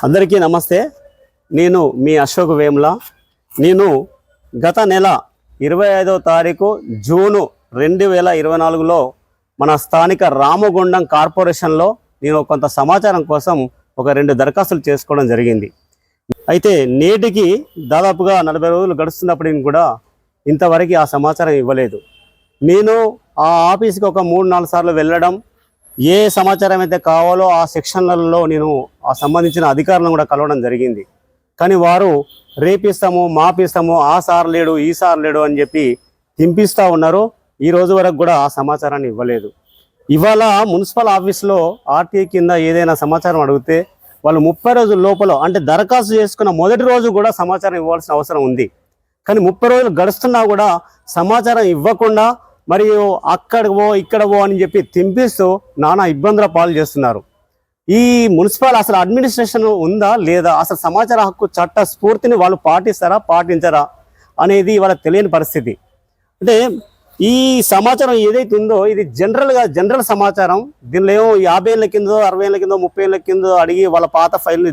అందరికీ నమస్తే. నేను మీ అశోక్ వేముల. నేను గత నెల 25వ తారీఖు జూను 2024లో మన స్థానిక రామగుండం కార్పొరేషన్లో నేను కొంత సమాచారం కోసం ఒక 2 దరఖాస్తులు చేసుకోవడం జరిగింది. అయితే నేటికి దాదాపుగా 40 రోజులు గడుస్తున్నప్పటికీ కూడా ఇంతవరకు ఆ సమాచారం ఇవ్వలేదు. నేను ఆ ఆఫీస్కి ఒక 3-4 సార్లు వెళ్ళడం, ఏ సమాచారం అయితే కావాలో ఆ సెక్షన్లలో నేను ఆ సంబంధించిన అధికారులను కూడా కలవడం జరిగింది. కానీ వారు రేపిస్తాము, మాపిస్తాము, ఆ సార్ లేడు, ఈ సార్ లేడు అని చెప్పి తింపిస్తూ ఉన్నారు. ఈ రోజు వరకు కూడా ఆ సమాచారాన్ని ఇవ్వలేదు. ఇవాళ మున్సిపల్ ఆఫీస్లో ఆర్టీఐ కింద ఏదైనా సమాచారం అడిగితే వాళ్ళు 30 రోజుల లోపల, అంటే దరఖాస్తు చేసుకున్న మొదటి రోజు కూడా సమాచారం ఇవ్వాల్సిన అవసరం ఉంది. కానీ 30 రోజులు గడుస్తున్నా కూడా సమాచారం ఇవ్వకుండా మరియు అక్కడికో ఇక్కడవో అని చెప్పి తింపిస్తూ నానా ఇబ్బందుల పాలు చేస్తున్నారు. ఈ మున్సిపల్ అసలు అడ్మినిస్ట్రేషన్ ఉందా లేదా, అసలు సమాచార హక్కు చట్ట స్ఫూర్తిని వాళ్ళు పాటిస్తారా పాటించరా అనేది వాళ్ళ తెలియని పరిస్థితి. అంటే ఈ సమాచారం ఏదైతే ఉందో ఇది జనరల్ సమాచారం. దీనిలో ఏమో 50 ఏళ్ళ కిందో, 60 ఏళ్ళ కిందో, 30 ఏళ్ళ కిందో అడిగి వాళ్ళ పాత ఫైల్ని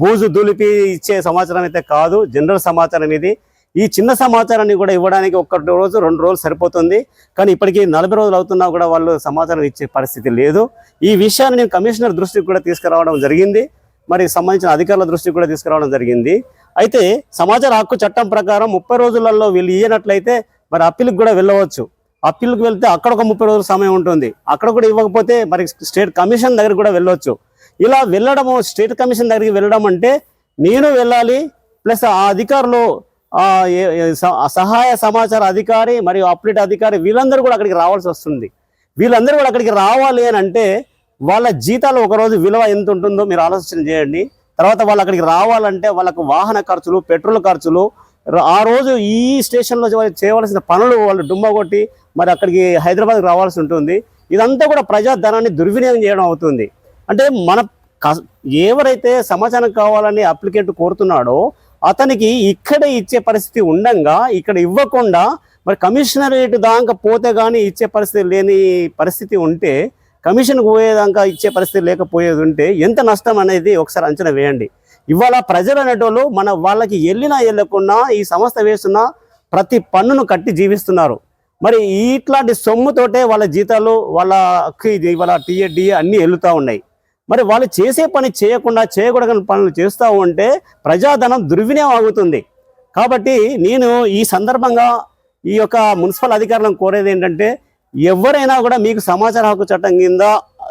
బూజు దులిపి ఇచ్చే సమాచారం అయితే కాదు. జనరల్ సమాచారం ఇది. ఈ చిన్న సమాచారాన్ని కూడా ఇవ్వడానికి 1 రోజు 2 రోజులు సరిపోతుంది. కానీ ఇప్పటికీ 40 రోజులు అవుతున్నా కూడా వాళ్ళు సమాచారం ఇచ్చే పరిస్థితి లేదు. ఈ విషయాన్ని నేను కమిషనర్ దృష్టికి కూడా తీసుకురావడం జరిగింది, మరి సంబంధించిన అధికారుల దృష్టికి కూడా తీసుకురావడం జరిగింది. అయితే సమాచార హక్కు చట్టం ప్రకారం 30 రోజులలో వీళ్ళు ఇయ్యనట్లయితే మరి అప్పీల్కి కూడా వెళ్ళవచ్చు. అప్పీల్కి వెళ్తే అక్కడ ఒక 30 రోజుల సమయం ఉంటుంది. అక్కడ కూడా ఇవ్వకపోతే మరి స్టేట్ కమిషన్ దగ్గర కూడా వెళ్ళవచ్చు. ఇలా వెళ్ళడము, స్టేట్ కమిషన్ దగ్గరికి వెళ్ళడం అంటే నేను వెళ్ళాలి, ప్లస్ ఆ అధికారులు సహాయ సమాచార అధికారి మరియు అప్డేట్ అధికారి వీళ్ళందరూ కూడా అక్కడికి రావాల్సి వస్తుంది. వీళ్ళందరూ కూడా అక్కడికి రావాలి అని అంటే వాళ్ళ జీతాలు ఒకరోజు విలువ ఎంత ఉంటుందో మీరు ఆలోచన చేయండి. తర్వాత వాళ్ళు అక్కడికి రావాలంటే వాళ్ళకు వాహన ఖర్చులు, పెట్రోల్ ఖర్చులు, ఆ రోజు ఈ స్టేషన్లో చేయవలసిన పనులు వాళ్ళు డుమ్మ కొట్టి మరి అక్కడికి హైదరాబాద్కి రావాల్సి ఉంటుంది. ఇదంతా కూడా ప్రజాధనాన్ని దుర్వినియోగం చేయడం అవుతుంది. అంటే ఎవరైతే సమాచారం కావాలని అప్లికెంట్ కోరుతున్నాడో అతనికి ఇక్కడే ఇచ్చే పరిస్థితి ఉండంగా ఇక్కడ ఇవ్వకుండా మరి కమిషనరేట్ దాకా పోతే కానీ ఇచ్చే పరిస్థితి లేని పరిస్థితి ఉంటే, కమిషన్కి పోయేదాకా ఇచ్చే పరిస్థితి లేకపోయేది ఉంటే ఎంత నష్టం అనేది ఒకసారి అంచనా వేయండి. ఇవాళ ప్రజలు అనేటోళ్ళు వాళ్ళకి వెళ్ళకున్నా ఈ సంస్థ వేస్తున్న ప్రతి పన్నును కట్టి జీవిస్తున్నారు. మరి ఇట్లాంటి సొమ్ముతోటే వాళ్ళ జీతాలు, వాళ్ళ టీఏ అన్నీ వెళ్తూ ఉన్నాయి. మరి వాళ్ళు చేసే పని చేయకూడని పనులు చేస్తూ ఉంటే ప్రజాధనం దుర్వినియోగం అవుతుంది. కాబట్టి నేను ఈ సందర్భంగా ఈ యొక్క మున్సిపల్ అధికారులను కోరేది ఏంటంటే, ఎవరైనా కూడా మీకు సమాచార హక్కు చట్టం కింద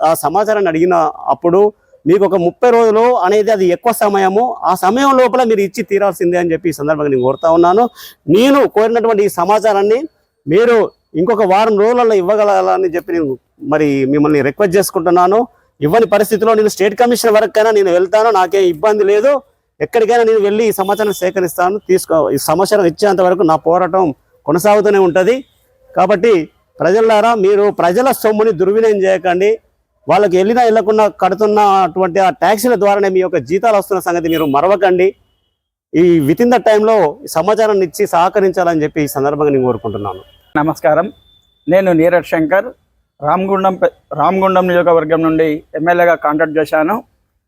ఆ సమాచారాన్ని అడిగిన అప్పుడు మీకు ఒక 30 రోజులు అనేది అది ఎక్కువ సమయము, ఆ సమయం లోపల మీరు ఇచ్చి తీరాల్సిందే అని చెప్పి ఈ సందర్భంగా నేను కోరుతా ఉన్నాను. నేను కోరినటువంటి ఈ సమాచారాన్ని మీరు ఇంకొక వారం రోజులలో ఇవ్వగలని చెప్పి నేను మరి మిమ్మల్ని రిక్వెస్ట్ చేసుకుంటున్నాను. ఇవ్వని పరిస్థితిలో నేను స్టేట్ కమిషన్ వరకైనా నేను వెళ్తాను, నాకేం ఇబ్బంది లేదు. ఎక్కడికైనా నేను వెళ్ళి ఈ సమాచారం సేకరిస్తాను. ఈ సమాచారం ఇచ్చేంత వరకు నా పోరాటం కొనసాగుతూనే ఉంటుంది. కాబట్టి ప్రజలారా, మీరు ప్రజల సొమ్ముని దుర్వినియోగం చేయకండి. వాళ్ళకి వెళ్ళకుండా కడుతున్నటువంటి ఆ ట్యాక్సీల ద్వారానే మీ యొక్క జీతాలు వస్తున్న సంగతి మీరు మరవకండి. ఈ విత్ ఇన్ ద టైంలో సమాచారాన్ని ఇచ్చి సహకరించాలని చెప్పి ఈ సందర్భంగా నేను కోరుకుంటున్నాను. నమస్కారం. నేను నీరజ్ శంకర్, రామగుండం నియోజకవర్గం నుండి ఎమ్మెల్యేగా కాంటాక్ట్ చేశాను.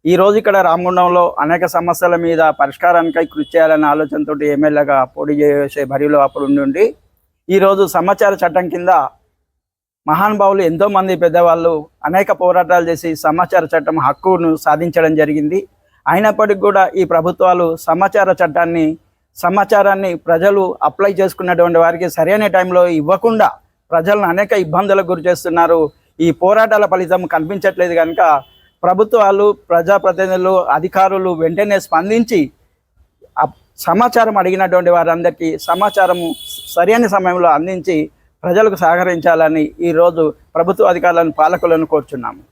ఈరోజు ఇక్కడ రామగుండంలో అనేక సమస్యల మీద పరిష్కారానికై కృషి చేయాలనే ఆలోచనతో ఎమ్మెల్యేగా పోటీ చేసే బరిలో అప్పుడు ఉండి ఈరోజు సమాచార చట్టం కింద మహానుభావులు ఎంతోమంది పెద్దవాళ్ళు అనేక పోరాటాలు చేసి సమాచార చట్టం హక్కును సాధించడం జరిగింది. అయినప్పటికీ కూడా ఈ ప్రభుత్వాలు సమాచారాన్ని ప్రజలు అప్లై చేసుకున్నటువంటి వారికి సరైన టైంలో ఇవ్వకుండా ప్రజలను అనేక ఇబ్బందులకు గురి చేస్తున్నారు. ఈ పోరాటాల ఫలితం కనిపించట్లేదు కనుక ప్రభుత్వాలు, ప్రజాప్రతినిధులు, అధికారులు వెంటనే స్పందించి సమాచారం అడిగినటువంటి వారందరికీ సమాచారము సరైన సమయంలో అందించి ప్రజలకు సహకరించాలని ఈరోజు ప్రభుత్వ అధికారులను, పాలకులను కోరుచున్నాము.